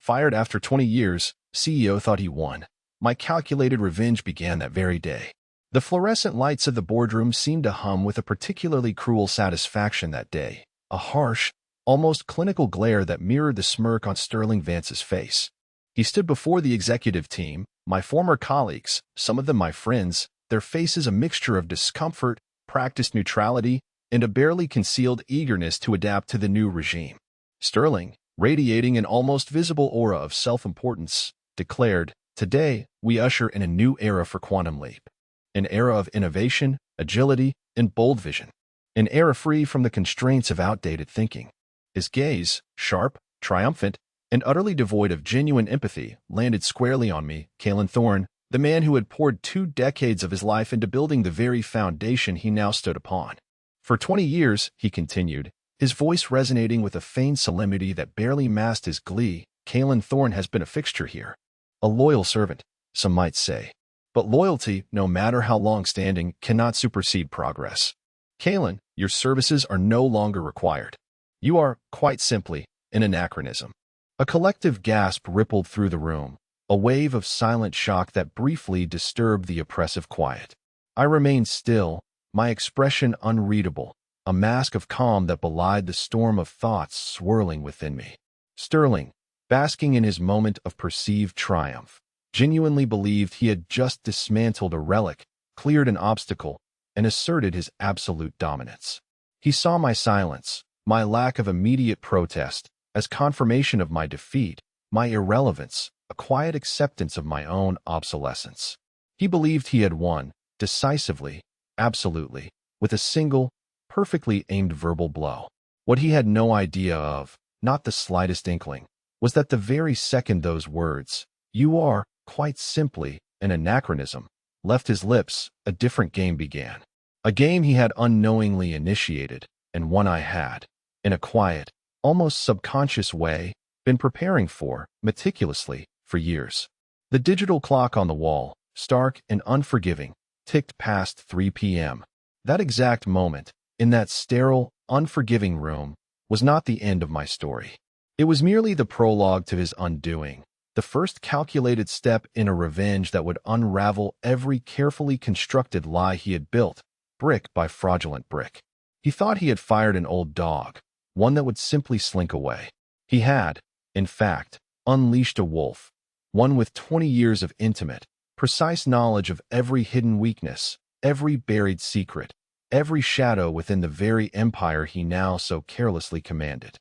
Fired after 20 years, CEO thought he won. My calculated revenge began that very day. The fluorescent lights of the boardroom seemed to hum with a particularly cruel satisfaction that day, a harsh, almost clinical glare that mirrored the smirk on Sterling Vance's face. He stood before the executive team, my former colleagues, some of them my friends, their faces a mixture of discomfort, practiced neutrality, and a barely concealed eagerness to adapt to the new regime. Sterling, radiating an almost visible aura of self-importance, declared, "Today, we usher in a new era for Quantum Leap. An era of innovation, agility, and bold vision. An era free from the constraints of outdated thinking." His gaze, sharp, triumphant, and utterly devoid of genuine empathy, landed squarely on me, Kaelen Thorne, the man who had poured 2 decades of his life into building the very foundation he now stood upon. For 20 years, he continued, his voice resonating with a feigned solemnity that barely masked his glee, Kaelen Thorne has been a fixture here. A loyal servant, some might say. But loyalty, no matter how long-standing, cannot supersede progress. Kaelen, your services are no longer required. You are, quite simply, an anachronism. A collective gasp rippled through the room, a wave of silent shock that briefly disturbed the oppressive quiet. I remained still, my expression unreadable, a mask of calm that belied the storm of thoughts swirling within me. Sterling, basking in his moment of perceived triumph, genuinely believed he had just dismantled a relic, cleared an obstacle, and asserted his absolute dominance. He saw my silence, my lack of immediate protest, as confirmation of my defeat, my irrelevance, a quiet acceptance of my own obsolescence. He believed he had won, decisively, absolutely, with a single, perfectly aimed verbal blow. What he had no idea of, not the slightest inkling, was that the very second those words, "You are, quite simply, an anachronism," left his lips, a different game began. A game he had unknowingly initiated, and one I had, in a quiet, almost subconscious way, been preparing for, meticulously, for years. The digital clock on the wall, stark and unforgiving, ticked past 3 p.m. That exact moment, in that sterile, unforgiving room, was not the end of my story. It was merely the prologue to his undoing, the first calculated step in a revenge that would unravel every carefully constructed lie he had built, brick by fraudulent brick. He thought he had fired an old dog, one that would simply slink away. He had, in fact, unleashed a wolf, one with 20 years of intimate, precise knowledge of every hidden weakness, every buried secret, every shadow within the very empire he now so carelessly commanded.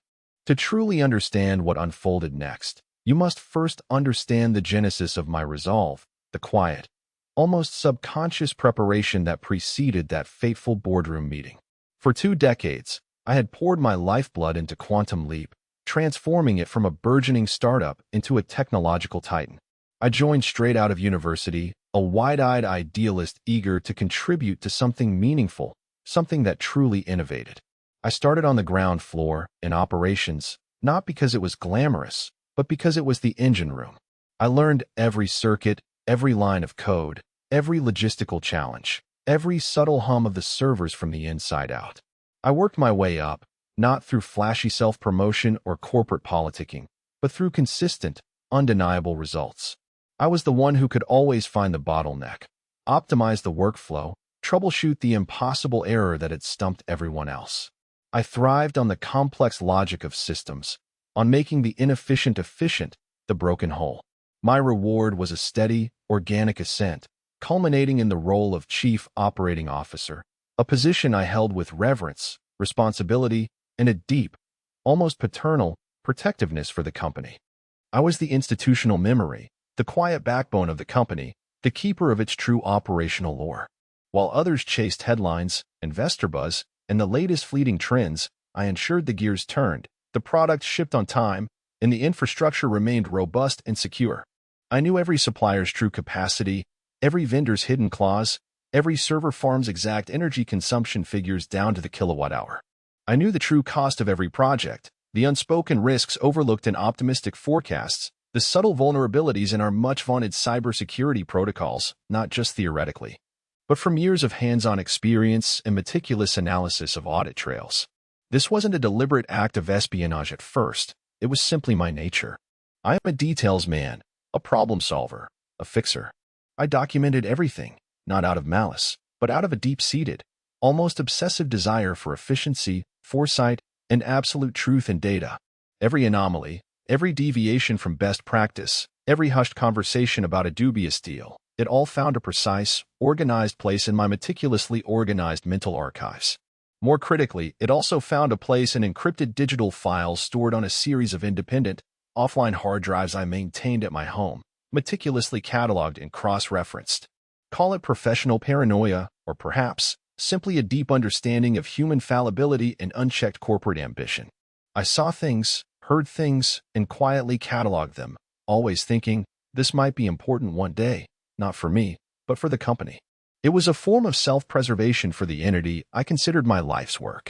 To truly understand what unfolded next, you must first understand the genesis of my resolve, the quiet, almost subconscious preparation that preceded that fateful boardroom meeting. For 2 decades, I had poured my lifeblood into Quantum Leap, transforming it from a burgeoning startup into a technological titan. I joined straight out of university, a wide-eyed idealist eager to contribute to something meaningful, something that truly innovated. I started on the ground floor, in operations, not because it was glamorous, but because it was the engine room. I learned every circuit, every line of code, every logistical challenge, every subtle hum of the servers from the inside out. I worked my way up, not through flashy self-promotion or corporate politicking, but through consistent, undeniable results. I was the one who could always find the bottleneck, optimize the workflow, troubleshoot the impossible error that had stumped everyone else. I thrived on the complex logic of systems, on making the inefficient efficient, the broken whole. My reward was a steady, organic ascent, culminating in the role of Chief Operating Officer, a position I held with reverence, responsibility, and a deep, almost paternal, protectiveness for the company. I was the institutional memory, the quiet backbone of the company, the keeper of its true operational lore. While others chased headlines, investor buzz, and the latest fleeting trends, I ensured the gears turned, the product shipped on time, and the infrastructure remained robust and secure. I knew every supplier's true capacity, every vendor's hidden clause, every server farm's exact energy consumption figures down to the kilowatt hour. I knew the true cost of every project, the unspoken risks overlooked in optimistic forecasts, the subtle vulnerabilities in our much-vaunted cybersecurity protocols, not just theoretically, but from years of hands-on experience and meticulous analysis of audit trails. This wasn't a deliberate act of espionage at first, it was simply my nature. I am a details man, a problem solver, a fixer. I documented everything, not out of malice, but out of a deep-seated, almost obsessive desire for efficiency, foresight, and absolute truth in data. Every anomaly, every deviation from best practice, every hushed conversation about a dubious deal, it all found a precise, organized place in my meticulously organized mental archives. More critically, it also found a place in encrypted digital files stored on a series of independent, offline hard drives I maintained at my home, meticulously cataloged and cross-referenced. Call it professional paranoia, or perhaps simply a deep understanding of human fallibility and unchecked corporate ambition. I saw things, heard things, and quietly cataloged them, always thinking, this might be important one day, not for me, but for the company. It was a form of self-preservation for the entity I considered my life's work.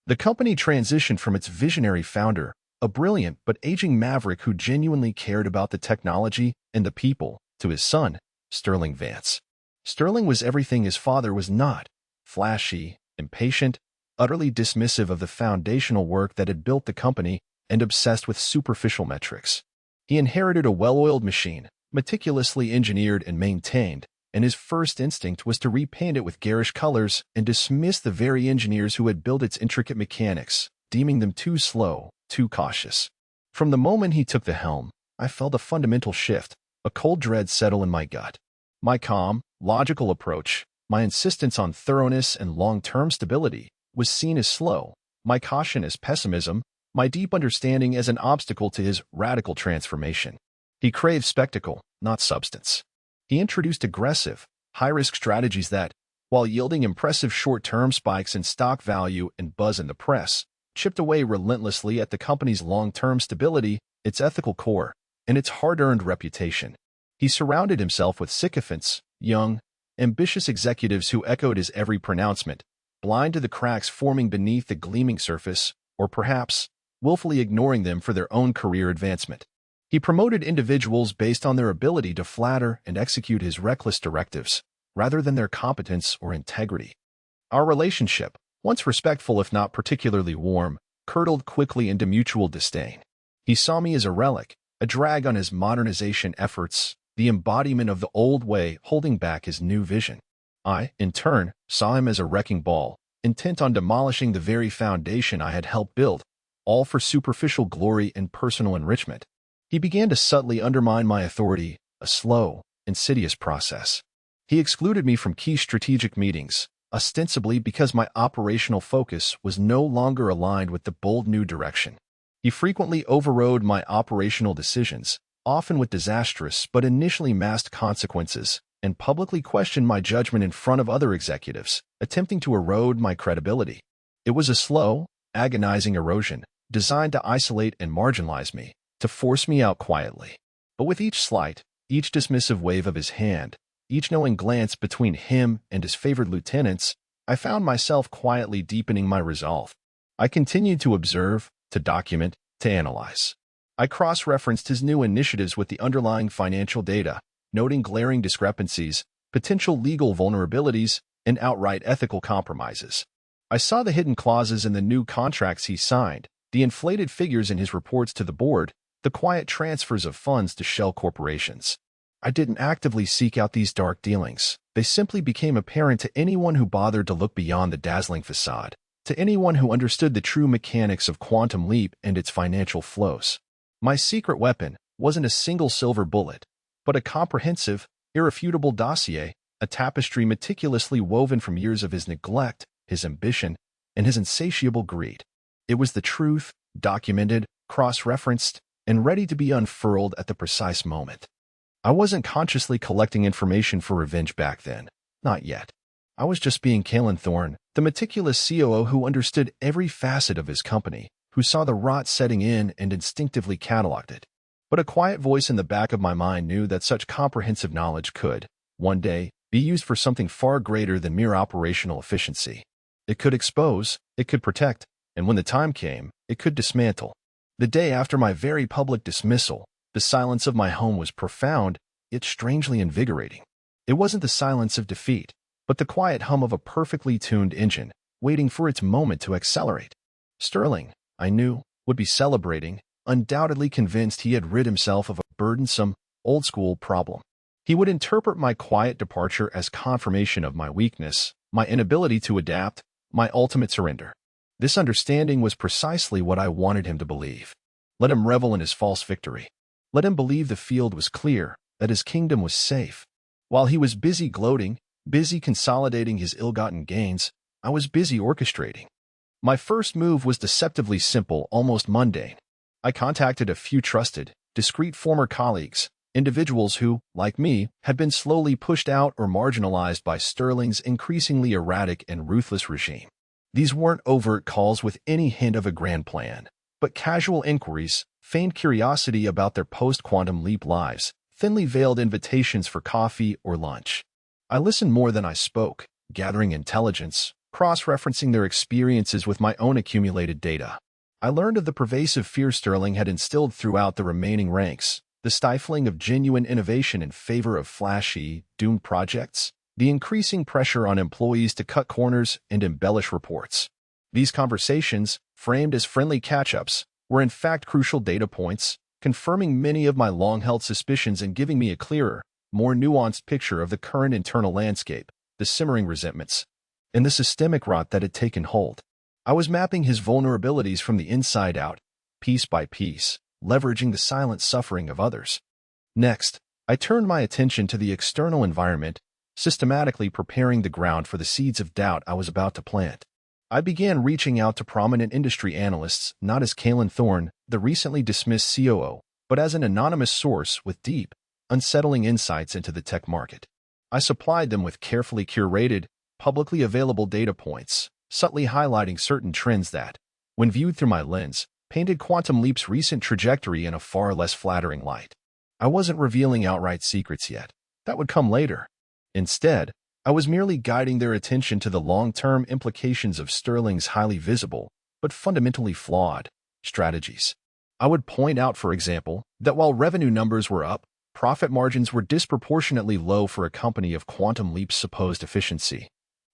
The company transitioned from its visionary founder, a brilliant but aging maverick who genuinely cared about the technology and the people, to his son, Sterling Vance. Sterling was everything his father was not: flashy, impatient, utterly dismissive of the foundational work that had built the company, and obsessed with superficial metrics. He inherited a well-oiled machine, meticulously engineered and maintained, and his first instinct was to repaint it with garish colors and dismiss the very engineers who had built its intricate mechanics, deeming them too slow, too cautious. From the moment he took the helm, I felt a fundamental shift, a cold dread settle in my gut. My calm, logical approach, my insistence on thoroughness and long-term stability, was seen as slow, my caution as pessimism, my deep understanding as an obstacle to his radical transformation. He craved spectacle, not substance. He introduced aggressive, high-risk strategies that, while yielding impressive short-term spikes in stock value and buzz in the press, chipped away relentlessly at the company's long-term stability, its ethical core, and its hard-earned reputation. He surrounded himself with sycophants, young, ambitious executives who echoed his every pronouncement, blind to the cracks forming beneath the gleaming surface, or perhaps willfully ignoring them for their own career advancement. He promoted individuals based on their ability to flatter and execute his reckless directives, rather than their competence or integrity. Our relationship, once respectful if not particularly warm, curdled quickly into mutual disdain. He saw me as a relic, a drag on his modernization efforts, the embodiment of the old way holding back his new vision. I, in turn, saw him as a wrecking ball, intent on demolishing the very foundation I had helped build, all for superficial glory and personal enrichment. He began to subtly undermine my authority, a slow, insidious process. He excluded me from key strategic meetings, ostensibly because my operational focus was no longer aligned with the bold new direction. He frequently overrode my operational decisions, often with disastrous but initially masked consequences, and publicly questioned my judgment in front of other executives, attempting to erode my credibility. It was a slow, agonizing erosion, designed to isolate and marginalize me, to force me out quietly. But with each slight, each dismissive wave of his hand, each knowing glance between him and his favored lieutenants, I found myself quietly deepening my resolve. I continued to observe, to document, to analyze. I cross-referenced his new initiatives with the underlying financial data, noting glaring discrepancies, potential legal vulnerabilities, and outright ethical compromises. I saw the hidden clauses in the new contracts he signed, the inflated figures in his reports to the board, the quiet transfers of funds to shell corporations. I didn't actively seek out these dark dealings. They simply became apparent to anyone who bothered to look beyond the dazzling facade, to anyone who understood the true mechanics of Quantum Leap and its financial flows. My secret weapon wasn't a single silver bullet, but a comprehensive, irrefutable dossier, a tapestry meticulously woven from years of his neglect, his ambition, and his insatiable greed. It was the truth, documented, cross-referenced, and ready to be unfurled at the precise moment. I wasn't consciously collecting information for revenge back then. Not yet. I was just being Kaelen Thorne, the meticulous COO who understood every facet of his company, who saw the rot setting in and instinctively cataloged it. But a quiet voice in the back of my mind knew that such comprehensive knowledge could, one day, be used for something far greater than mere operational efficiency. It could expose, it could protect, and when the time came, it could dismantle. The day after my very public dismissal, the silence of my home was profound, yet strangely invigorating. It wasn't the silence of defeat, but the quiet hum of a perfectly tuned engine, waiting for its moment to accelerate. Sterling, I knew, would be celebrating, undoubtedly convinced he had rid himself of a burdensome, old-school problem. He would interpret my quiet departure as confirmation of my weakness, my inability to adapt, my ultimate surrender. This understanding was precisely what I wanted him to believe. Let him revel in his false victory. Let him believe the field was clear, that his kingdom was safe. While he was busy gloating, busy consolidating his ill-gotten gains, I was busy orchestrating. My first move was deceptively simple, almost mundane. I contacted a few trusted, discreet former colleagues, individuals who, like me, had been slowly pushed out or marginalized by Sterling's increasingly erratic and ruthless regime. These weren't overt calls with any hint of a grand plan, but casual inquiries, feigned curiosity about their post-quantum leap lives, thinly veiled invitations for coffee or lunch. I listened more than I spoke, gathering intelligence, cross-referencing their experiences with my own accumulated data. I learned of the pervasive fear Sterling had instilled throughout the remaining ranks, the stifling of genuine innovation in favor of flashy, doomed projects, the increasing pressure on employees to cut corners and embellish reports. These conversations, framed as friendly catch-ups, were in fact crucial data points, confirming many of my long-held suspicions and giving me a clearer, more nuanced picture of the current internal landscape, the simmering resentments, and the systemic rot that had taken hold. I was mapping his vulnerabilities from the inside out, piece by piece, leveraging the silent suffering of others. Next, I turned my attention to the external environment, systematically preparing the ground for the seeds of doubt I was about to plant. I began reaching out to prominent industry analysts, not as Kaelen Thorne, the recently dismissed COO, but as an anonymous source with deep, unsettling insights into the tech market. I supplied them with carefully curated, publicly available data points, subtly highlighting certain trends that, when viewed through my lens, painted Quantum Leap's recent trajectory in a far less flattering light. I wasn't revealing outright secrets yet. That would come later. Instead, I was merely guiding their attention to the long-term implications of Sterling's highly visible, but fundamentally flawed, strategies. I would point out, for example, that while revenue numbers were up, profit margins were disproportionately low for a company of Quantum Leap's supposed efficiency,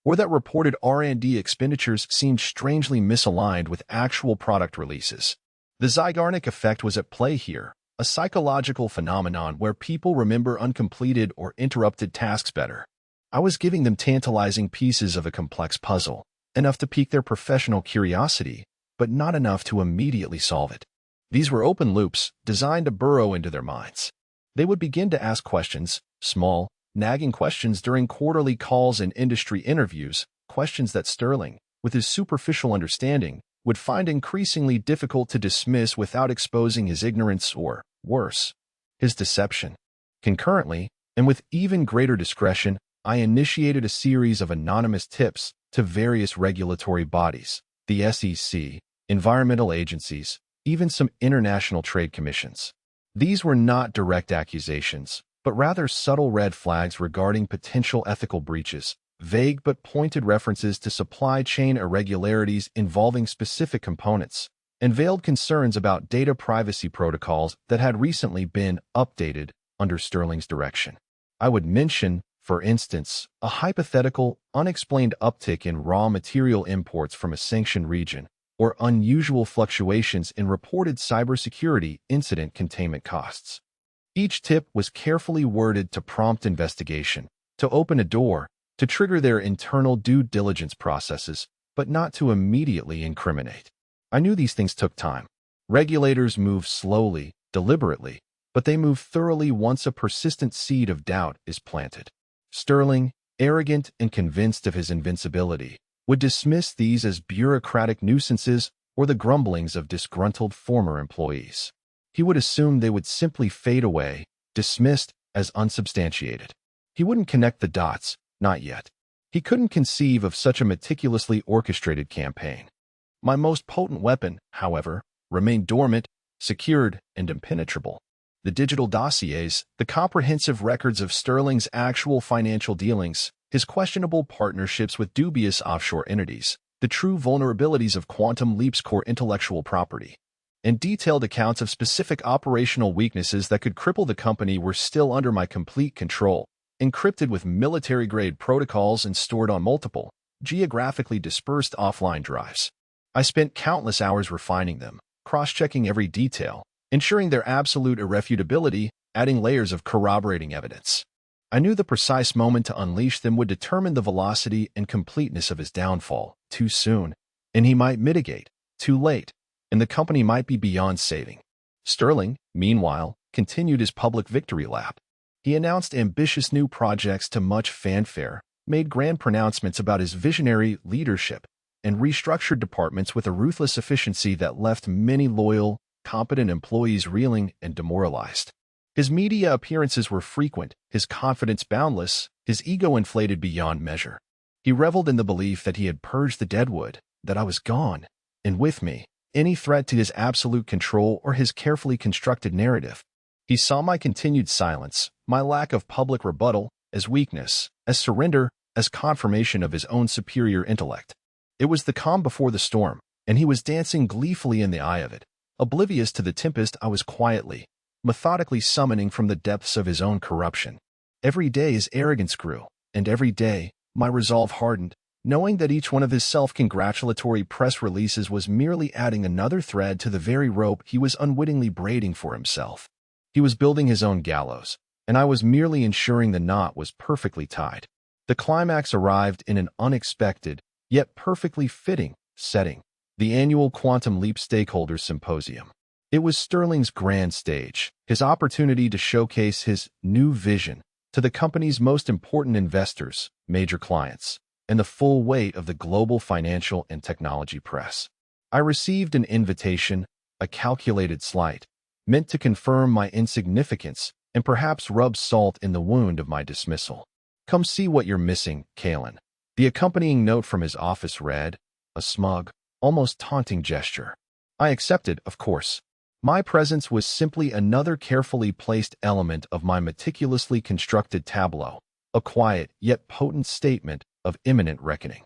or that reported R&D expenditures seemed strangely misaligned with actual product releases. The Zygarnik effect was at play here, a psychological phenomenon where people remember uncompleted or interrupted tasks better. I was giving them tantalizing pieces of a complex puzzle, enough to pique their professional curiosity, but not enough to immediately solve it. These were open loops, designed to burrow into their minds. They would begin to ask questions, small, nagging questions during quarterly calls and industry interviews, questions that Sterling, with his superficial understanding, would find increasingly difficult to dismiss without exposing his ignorance or, worse, his deception. Concurrently, and with even greater discretion, I initiated a series of anonymous tips to various regulatory bodies, the SEC, environmental agencies, even some international trade commissions. These were not direct accusations, but rather subtle red flags regarding potential ethical breaches, vague but pointed references to supply chain irregularities involving specific components, and veiled concerns about data privacy protocols that had recently been updated under Sterling's direction. I would mention, for instance, a hypothetical, unexplained uptick in raw material imports from a sanctioned region, or unusual fluctuations in reported cybersecurity incident containment costs. Each tip was carefully worded to prompt investigation, to open a door, to trigger their internal due diligence processes, but not to immediately incriminate. I knew these things took time. Regulators move slowly, deliberately, but they move thoroughly once a persistent seed of doubt is planted. Sterling, arrogant and convinced of his invincibility, would dismiss these as bureaucratic nuisances or the grumblings of disgruntled former employees. He would assume they would simply fade away, dismissed as unsubstantiated. He wouldn't connect the dots, not yet. He couldn't conceive of such a meticulously orchestrated campaign. My most potent weapon, however, remained dormant, secured, and impenetrable. The digital dossiers, the comprehensive records of Sterling's actual financial dealings, his questionable partnerships with dubious offshore entities, the true vulnerabilities of Quantum Leap's core intellectual property, and detailed accounts of specific operational weaknesses that could cripple the company were still under my complete control, encrypted with military-grade protocols and stored on multiple, geographically dispersed offline drives. I spent countless hours refining them, cross-checking every detail, ensuring their absolute irrefutability, adding layers of corroborating evidence. I knew the precise moment to unleash them would determine the velocity and completeness of his downfall. Too soon, and he might mitigate. Too late, and the company might be beyond saving. Sterling, meanwhile, continued his public victory lap. He announced ambitious new projects to much fanfare, made grand pronouncements about his visionary leadership, and restructured departments with a ruthless efficiency that left many loyal, competent employees reeling and demoralized. His media appearances were frequent, his confidence boundless, his ego inflated beyond measure. He reveled in the belief that he had purged the deadwood, that I was gone, and with me, any threat to his absolute control or his carefully constructed narrative. He saw my continued silence, my lack of public rebuttal, as weakness, as surrender, as confirmation of his own superior intellect. It was the calm before the storm, and he was dancing gleefully in the eye of it. Oblivious to the tempest, I was quietly, methodically summoning from the depths of his own corruption. Every day his arrogance grew, and every day my resolve hardened, knowing that each one of his self-congratulatory press releases was merely adding another thread to the very rope he was unwittingly braiding for himself. He was building his own gallows, and I was merely ensuring the knot was perfectly tied. The climax arrived in an unexpected, yet perfectly fitting, setting: the annual Quantum Leap Stakeholders Symposium. It was Sterling's grand stage, his opportunity to showcase his new vision to the company's most important investors, major clients, and the full weight of the global financial and technology press. I received an invitation, a calculated slight, meant to confirm my insignificance and perhaps rub salt in the wound of my dismissal. "Come see what you're missing, Kaelen." The accompanying note from his office read, a smug, almost taunting gesture. I accepted, of course. My presence was simply another carefully placed element of my meticulously constructed tableau, a quiet yet potent statement of imminent reckoning.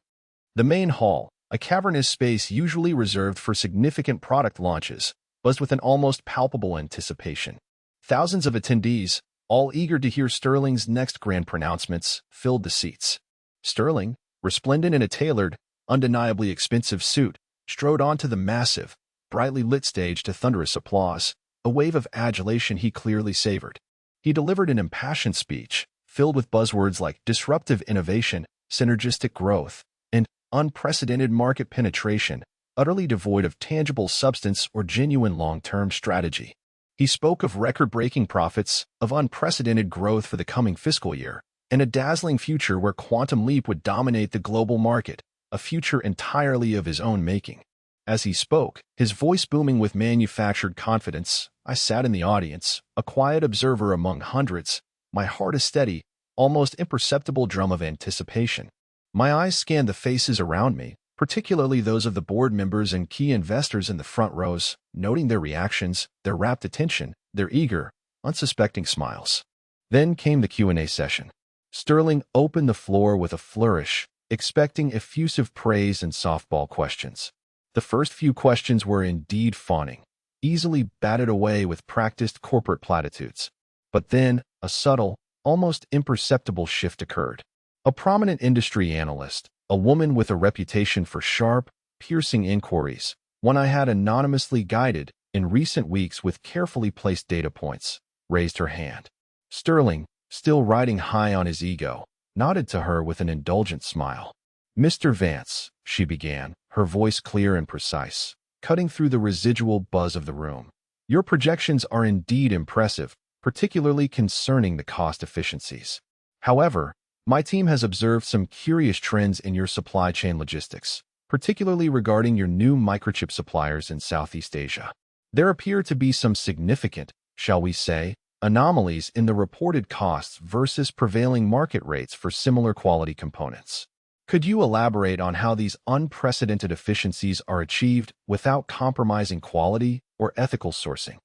The main hall, a cavernous space usually reserved for significant product launches, buzzed with an almost palpable anticipation. Thousands of attendees, all eager to hear Sterling's next grand pronouncements, filled the seats. Sterling, resplendent in a tailored, undeniably expensive suit, strode onto the massive, brightly lit stage to thunderous applause, a wave of adulation he clearly savored. He delivered an impassioned speech, filled with buzzwords like disruptive innovation, synergistic growth, and unprecedented market penetration, utterly devoid of tangible substance or genuine long-term strategy. He spoke of record-breaking profits, of unprecedented growth for the coming fiscal year, and a dazzling future where Quantum Leap would dominate the global market, a future entirely of his own making. As he spoke, his voice booming with manufactured confidence, I sat in the audience, a quiet observer among hundreds, my heart a steady, almost imperceptible drum of anticipation. My eyes scanned the faces around me, particularly those of the board members and key investors in the front rows, noting their reactions, their rapt attention, their eager, unsuspecting smiles. Then came the Q&A session. Sterling opened the floor with a flourish, expecting effusive praise and softball questions. The first few questions were indeed fawning, easily batted away with practiced corporate platitudes. But then, a subtle, almost imperceptible shift occurred. A prominent industry analyst, a woman with a reputation for sharp, piercing inquiries, one I had anonymously guided in recent weeks with carefully placed data points, raised her hand. Sterling, still riding high on his ego, nodded to her with an indulgent smile. "Mr. Vance," she began, her voice clear and precise, cutting through the residual buzz of the room. "Your projections are indeed impressive, particularly concerning the cost efficiencies. However, my team has observed some curious trends in your supply chain logistics, particularly regarding your new microchip suppliers in Southeast Asia. There appear to be some significant, shall we say, anomalies in the reported costs versus prevailing market rates for similar quality components. Could you elaborate on how these unprecedented efficiencies are achieved without compromising quality or ethical sourcing?"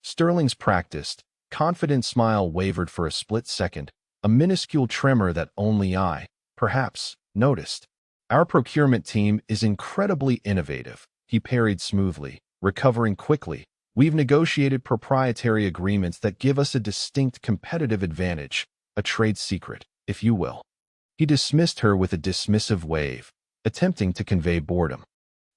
Sterling's practiced, confident smile wavered for a split second, a minuscule tremor that only I, perhaps, noticed. "Our procurement team is incredibly innovative," he parried smoothly, recovering quickly. "We've negotiated proprietary agreements that give us a distinct competitive advantage, a trade secret, if you will." He dismissed her with a dismissive wave, attempting to convey boredom.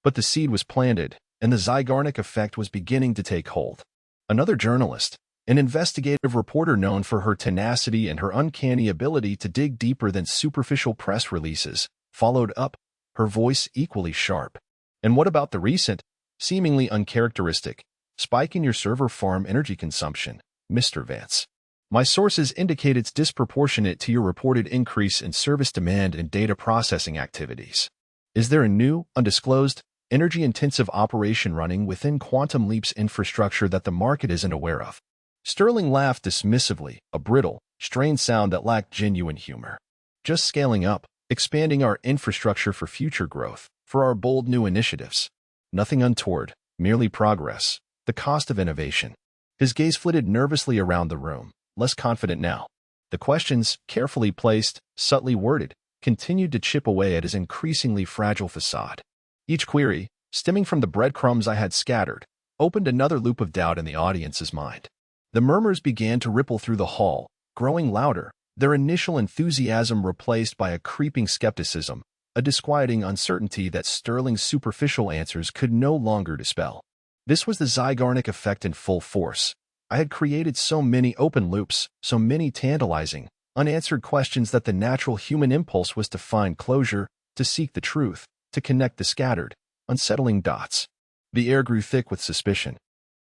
But the seed was planted, and the Zygarnik effect was beginning to take hold. Another journalist, an investigative reporter known for her tenacity and her uncanny ability to dig deeper than superficial press releases, followed up, her voice equally sharp. And what about the recent, seemingly uncharacteristic, spike in your server farm energy consumption, Mr. Vance? My sources indicate it's disproportionate to your reported increase in service demand and data processing activities. Is there a new, undisclosed, energy-intensive operation running within Quantum Leap's infrastructure that the market isn't aware of? Sterling laughed dismissively, a brittle, strained sound that lacked genuine humor. Just scaling up, expanding our infrastructure for future growth, for our bold new initiatives. Nothing untoward, merely progress, the cost of innovation. His gaze flitted nervously around the room, less confident now. The questions, carefully placed, subtly worded, continued to chip away at his increasingly fragile facade. Each query, stemming from the breadcrumbs I had scattered, opened another loop of doubt in the audience's mind. The murmurs began to ripple through the hall, growing louder, their initial enthusiasm replaced by a creeping skepticism, a disquieting uncertainty that Sterling's superficial answers could no longer dispel. This was the Zygarnik effect in full force. I had created so many open loops, so many tantalizing, unanswered questions that the natural human impulse was to find closure, to seek the truth, to connect the scattered, unsettling dots. The air grew thick with suspicion.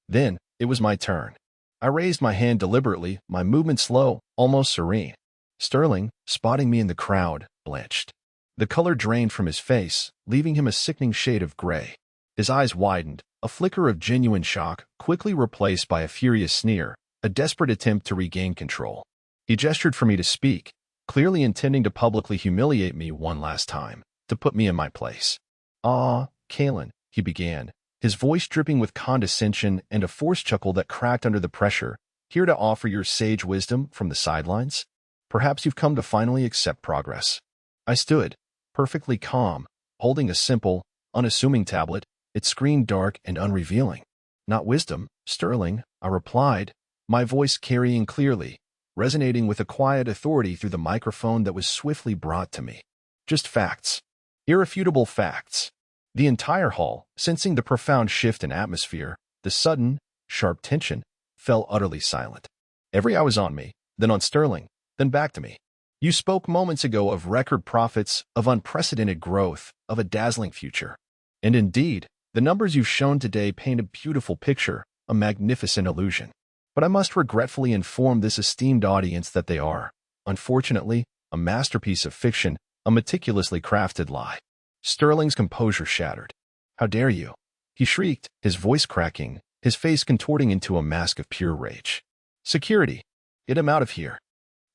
Then, it was my turn. I raised my hand deliberately, my movement slow, almost serene. Sterling, spotting me in the crowd, blanched. The color drained from his face, leaving him a sickening shade of gray. His eyes widened, a flicker of genuine shock, quickly replaced by a furious sneer, a desperate attempt to regain control. He gestured for me to speak, clearly intending to publicly humiliate me one last time, to put me in my place. Kaelen, he began, his voice dripping with condescension and a forced chuckle that cracked under the pressure, here to offer your sage wisdom from the sidelines? Perhaps you've come to finally accept progress. I stood, perfectly calm, holding a simple, unassuming tablet, its screen dark and unrevealing. Not wisdom, Sterling, I replied, my voice carrying clearly, resonating with a quiet authority through the microphone that was swiftly brought to me. Just facts. Irrefutable facts. The entire hall, sensing the profound shift in atmosphere, the sudden, sharp tension, fell utterly silent. Every eye was on me, then on Sterling, then back to me. You spoke moments ago of record profits, of unprecedented growth, of a dazzling future. And indeed, the numbers you've shown today paint a beautiful picture, a magnificent illusion. But I must regretfully inform this esteemed audience that they are, unfortunately, a masterpiece of fiction, a meticulously crafted lie. Sterling's composure shattered. How dare you? He shrieked, his voice cracking, his face contorting into a mask of pure rage. Security! Get him out of here.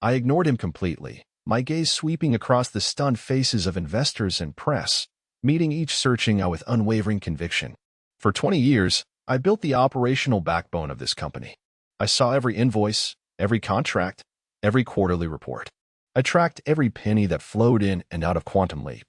I ignored him completely, my gaze sweeping across the stunned faces of investors and press, meeting each searching with unwavering conviction. For 20 years, I built the operational backbone of this company. I saw every invoice, every contract, every quarterly report. I tracked every penny that flowed in and out of Quantum Leap.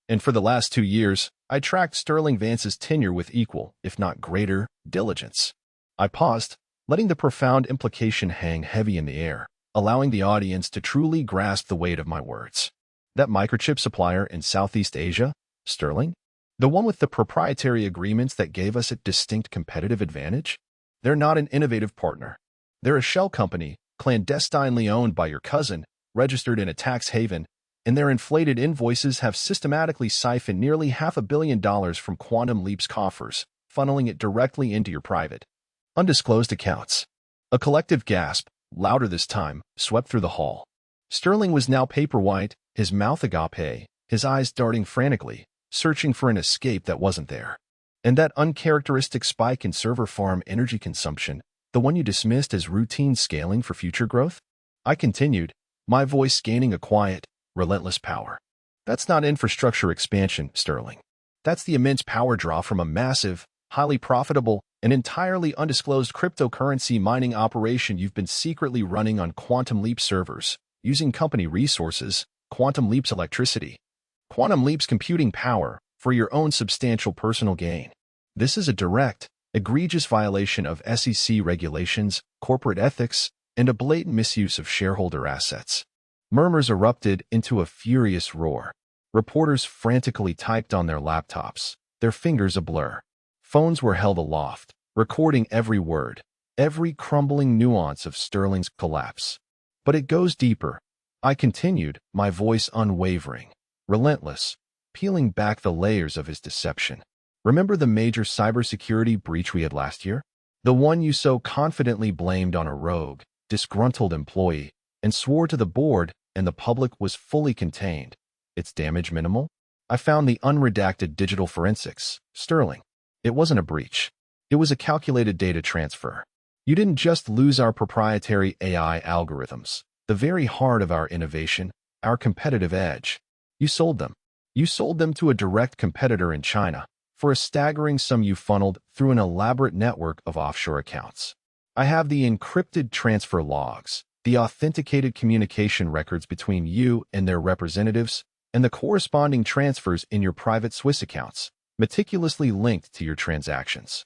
And for the last 2 years, I tracked Sterling Vance's tenure with equal, if not greater, diligence. I paused, letting the profound implication hang heavy in the air, allowing the audience to truly grasp the weight of my words. That microchip supplier in Southeast Asia, Sterling? The one with the proprietary agreements that gave us a distinct competitive advantage? They're not an innovative partner. They're a shell company, clandestinely owned by your cousin, registered in a tax haven, and their inflated invoices have systematically siphoned nearly $500 million from Quantum Leap's coffers, funneling it directly into your private, undisclosed accounts. A collective gasp, louder this time, swept through the hall. Sterling was now paper white, his mouth agape, his eyes darting frantically, searching for an escape that wasn't there. And that uncharacteristic spike in server farm energy consumption, the one you dismissed as routine scaling for future growth? I continued, my voice gaining a quiet, relentless power. That's not infrastructure expansion, Sterling. That's the immense power draw from a massive, highly profitable, and entirely undisclosed cryptocurrency mining operation you've been secretly running on Quantum Leap servers, using company resources, Quantum Leap's electricity, Quantum Leap's computing power, for your own substantial personal gain. This is a direct, egregious violation of SEC regulations, corporate ethics, and a blatant misuse of shareholder assets. Murmurs erupted into a furious roar. Reporters frantically typed on their laptops, their fingers a blur. Phones were held aloft, recording every word, every crumbling nuance of Sterling's collapse. But it goes deeper. I continued, my voice unwavering, relentless, peeling back the layers of his deception. Remember the major cybersecurity breach we had last year? The one you so confidently blamed on a rogue, disgruntled employee, and swore to the board and the public was fully contained. Its damage minimal? I found the unredacted digital forensics, Sterling. It wasn't a breach. It was a calculated data transfer. You didn't just lose our proprietary AI algorithms, the very heart of our innovation, our competitive edge. You sold them. You sold them to a direct competitor in China for a staggering sum you funneled through an elaborate network of offshore accounts. I have the encrypted transfer logs, the authenticated communication records between you and their representatives, and the corresponding transfers in your private Swiss accounts, meticulously linked to your transactions.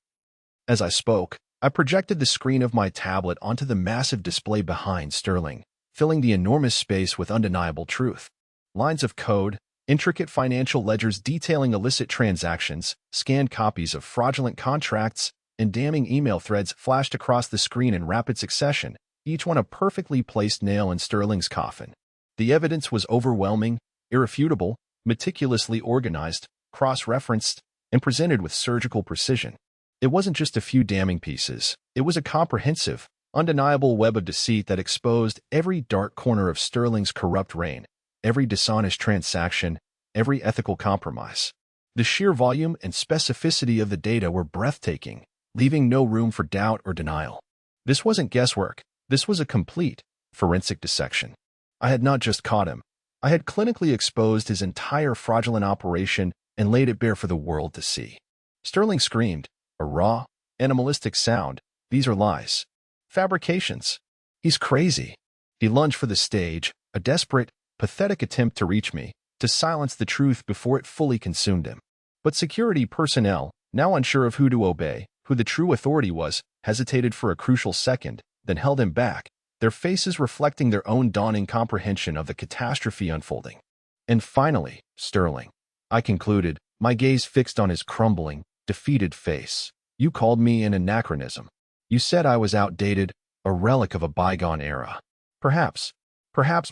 As I spoke, I projected the screen of my tablet onto the massive display behind Sterling, filling the enormous space with undeniable truth. Lines of code, intricate financial ledgers detailing illicit transactions, scanned copies of fraudulent contracts, and damning email threads flashed across the screen in rapid succession, each one a perfectly placed nail in Sterling's coffin. The evidence was overwhelming, irrefutable, meticulously organized, cross-referenced, and presented with surgical precision. It wasn't just a few damning pieces. It was a comprehensive, undeniable web of deceit that exposed every dark corner of Sterling's corrupt reign, every dishonest transaction, every ethical compromise. The sheer volume and specificity of the data were breathtaking, leaving no room for doubt or denial. This wasn't guesswork. This was a complete, forensic dissection. I had not just caught him. I had clinically exposed his entire fraudulent operation and laid it bare for the world to see. Sterling screamed, a raw, animalistic sound. These are lies. Fabrications. He's crazy. He lunged for the stage, a desperate, pathetic attempt to reach me, to silence the truth before it fully consumed him. But security personnel, now unsure of who to obey, who the true authority was, hesitated for a crucial second, then held him back, their faces reflecting their own dawning comprehension of the catastrophe unfolding. And finally, Sterling. I concluded, my gaze fixed on his crumbling, defeated face. You called me an anachronism. You said I was outdated, a relic of a bygone era. Perhaps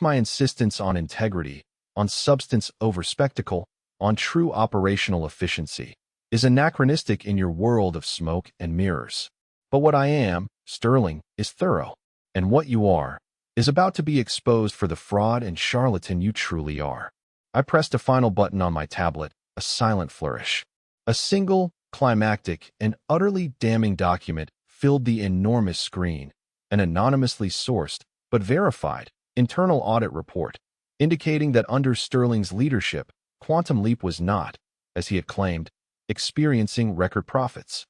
my insistence on integrity, on substance over spectacle, on true operational efficiency, is anachronistic in your world of smoke and mirrors. But what I am, Sterling, is thorough. And what you are, is about to be exposed for the fraud and charlatan you truly are. I pressed a final button on my tablet, a silent flourish. A single, climactic, and utterly damning document filled the enormous screen, an anonymously sourced, but verified, internal audit report, indicating that under Sterling's leadership, Quantum Leap was not, as he had claimed, experiencing record profits.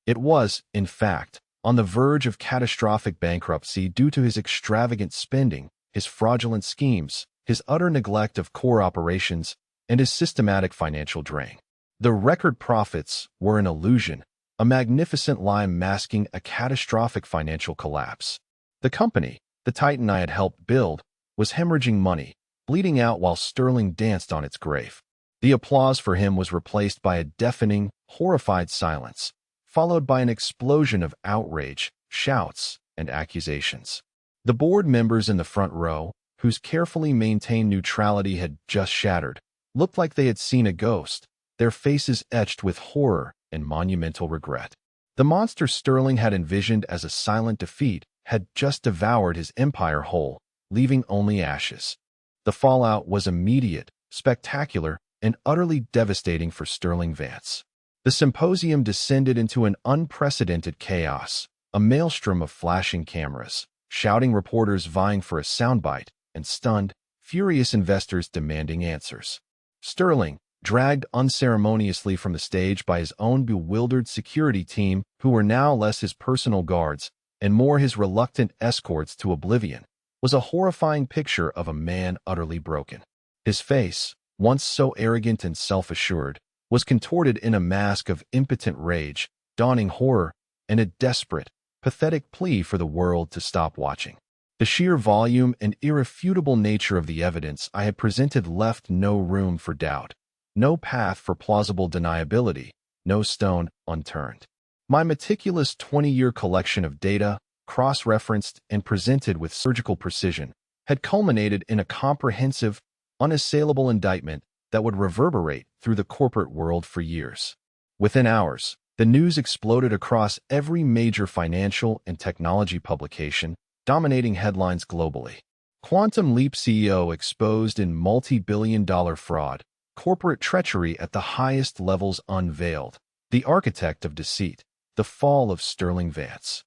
It was, in fact, on the verge of catastrophic bankruptcy due to his extravagant spending, his fraudulent schemes, his utter neglect of core operations, and his systematic financial drain. The record profits were an illusion, a magnificent lie masking a catastrophic financial collapse. The company, the titan I had helped build, was hemorrhaging money, bleeding out while Sterling danced on its grave. The applause for him was replaced by a deafening, horrified silence, followed by an explosion of outrage, shouts, and accusations. The board members in the front row, whose carefully maintained neutrality had just shattered, looked like they had seen a ghost, their faces etched with horror and monumental regret. The monster Sterling had envisioned as a silent defeat had just devoured his empire whole, leaving only ashes. The fallout was immediate, spectacular, and utterly devastating for Sterling Vance. The symposium descended into an unprecedented chaos, a maelstrom of flashing cameras, shouting reporters vying for a soundbite, and stunned, furious investors demanding answers. Sterling, dragged unceremoniously from the stage by his own bewildered security team, who were now less his personal guards and more his reluctant escorts to oblivion, was a horrifying picture of a man utterly broken. His face, once so arrogant and self-assured, was contorted in a mask of impotent rage, dawning horror, and a desperate, pathetic plea for the world to stop watching. The sheer volume and irrefutable nature of the evidence I had presented left no room for doubt, no path for plausible deniability, no stone unturned. My meticulous 20-year collection of data, cross-referenced and presented with surgical precision, had culminated in a comprehensive, unassailable indictment that would reverberate through the corporate world for years. Within hours, the news exploded across every major financial and technology publication, dominating headlines globally. Quantum Leap CEO exposed in multi-billion-dollar fraud, corporate treachery at the highest levels unveiled, the architect of deceit, the fall of Sterling Vance.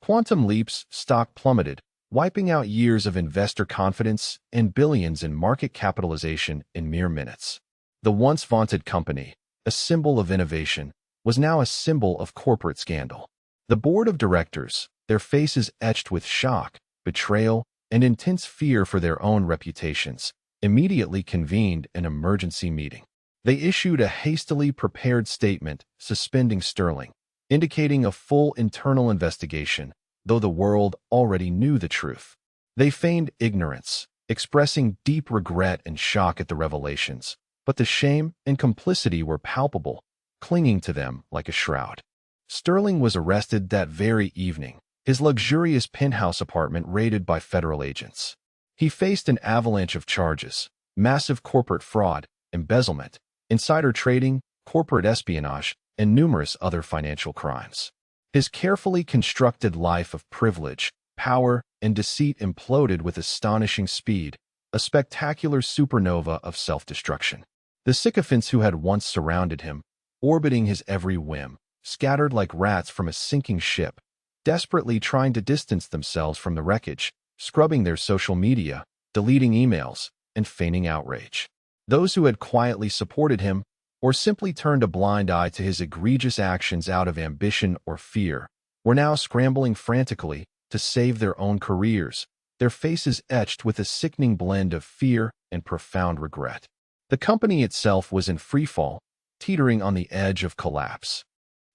Quantum Leap's stock plummeted, wiping out years of investor confidence and billions in market capitalization in mere minutes. The once vaunted company, a symbol of innovation, was now a symbol of corporate scandal. The board of directors, their faces etched with shock, betrayal, and intense fear for their own reputations, immediately convened an emergency meeting. They issued a hastily prepared statement suspending Sterling, indicating a full internal investigation, though the world already knew the truth. They feigned ignorance, expressing deep regret and shock at the revelations, but the shame and complicity were palpable, clinging to them like a shroud. Sterling was arrested that very evening, his luxurious penthouse apartment raided by federal agents. He faced an avalanche of charges: massive corporate fraud, embezzlement, insider trading, corporate espionage, and numerous other financial crimes. His carefully constructed life of privilege, power, and deceit imploded with astonishing speed, a spectacular supernova of self-destruction. The sycophants who had once surrounded him, orbiting his every whim, scattered like rats from a sinking ship, desperately trying to distance themselves from the wreckage, scrubbing their social media, deleting emails, and feigning outrage. Those who had quietly supported him, or simply turned a blind eye to his egregious actions out of ambition or fear, were now scrambling frantically to save their own careers, their faces etched with a sickening blend of fear and profound regret. The company itself was in freefall, teetering on the edge of collapse.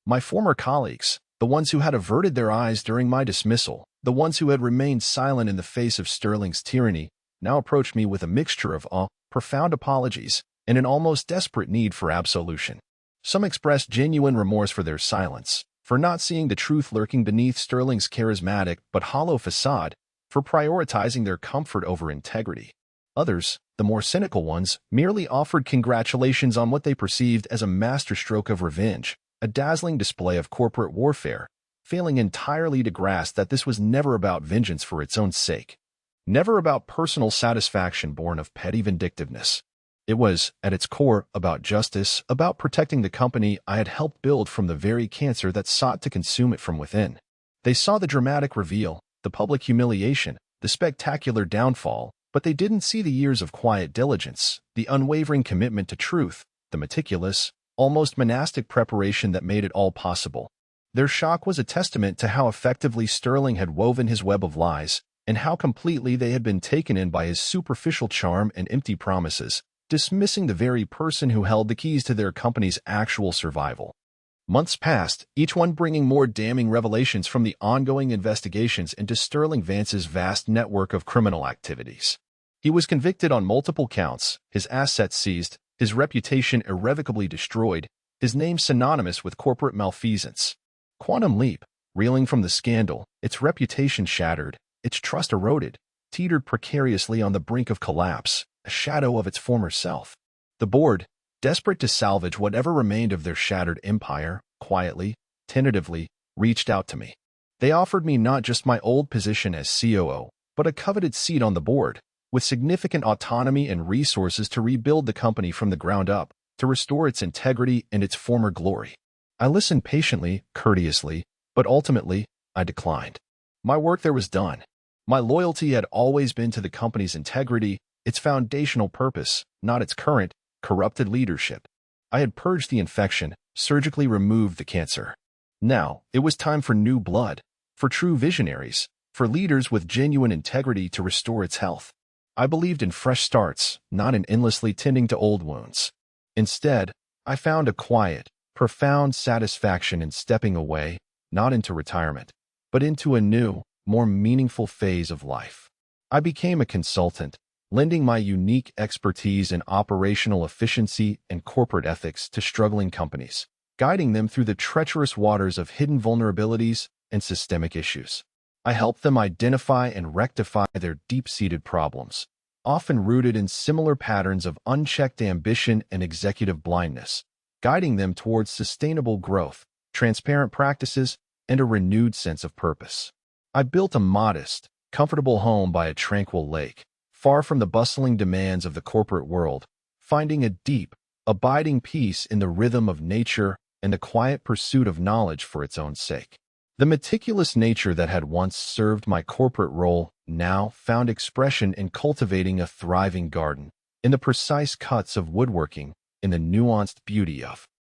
My former colleagues, the ones who had averted their eyes during my dismissal, the ones who had remained silent in the face of Sterling's tyranny, now approached me with a mixture of awe, profound apologies, and an almost desperate need for absolution. Some expressed genuine remorse for their silence, for not seeing the truth lurking beneath Sterling's charismatic but hollow facade, for prioritizing their comfort over integrity. Others, the more cynical ones, merely offered congratulations on what they perceived as a masterstroke of revenge, a dazzling display of corporate warfare, failing entirely to grasp that this was never about vengeance for its own sake, never about personal satisfaction born of petty vindictiveness. It was, at its core, about justice, about protecting the company I had helped build from the very cancer that sought to consume it from within. They saw the dramatic reveal, the public humiliation, the spectacular downfall, but they didn't see the years of quiet diligence, the unwavering commitment to truth, the meticulous, almost monastic preparation that made it all possible. Their shock was a testament to how effectively Sterling had woven his web of lies, and how completely they had been taken in by his superficial charm and empty promises, dismissing the very person who held the keys to their company's actual survival. Months passed, each one bringing more damning revelations from the ongoing investigations into Sterling Vance's vast network of criminal activities. He was convicted on multiple counts, his assets seized, his reputation irrevocably destroyed, his name synonymous with corporate malfeasance. Quantum Leap, reeling from the scandal, its reputation shattered, its trust eroded, teetered precariously on the brink of collapse, a shadow of its former self. The board, desperate to salvage whatever remained of their shattered empire, quietly, tentatively, reached out to me. They offered me not just my old position as COO, but a coveted seat on the board, with significant autonomy and resources to rebuild the company from the ground up, to restore its integrity and its former glory. I listened patiently, courteously, but ultimately, I declined. My work there was done. My loyalty had always been to the company's integrity, its foundational purpose, not its current, corrupted leadership. I had purged the infection, surgically removed the cancer. Now, it was time for new blood, for true visionaries, for leaders with genuine integrity to restore its health. I believed in fresh starts, not in endlessly tending to old wounds. Instead, I found a quiet, profound satisfaction in stepping away, not into retirement, but into a new, more meaningful phase of life. I became a consultant, lending my unique expertise in operational efficiency and corporate ethics to struggling companies, guiding them through the treacherous waters of hidden vulnerabilities and systemic issues. I help them identify and rectify their deep-seated problems, often rooted in similar patterns of unchecked ambition and executive blindness, guiding them towards sustainable growth, transparent practices, and a renewed sense of purpose. I built a modest, comfortable home by a tranquil lake, far from the bustling demands of the corporate world, finding a deep, abiding peace in the rhythm of nature and the quiet pursuit of knowledge for its own sake. The meticulous nature that had once served my corporate role now found expression in cultivating a thriving garden, in the precise cuts of woodworking, in the nuanced beauty of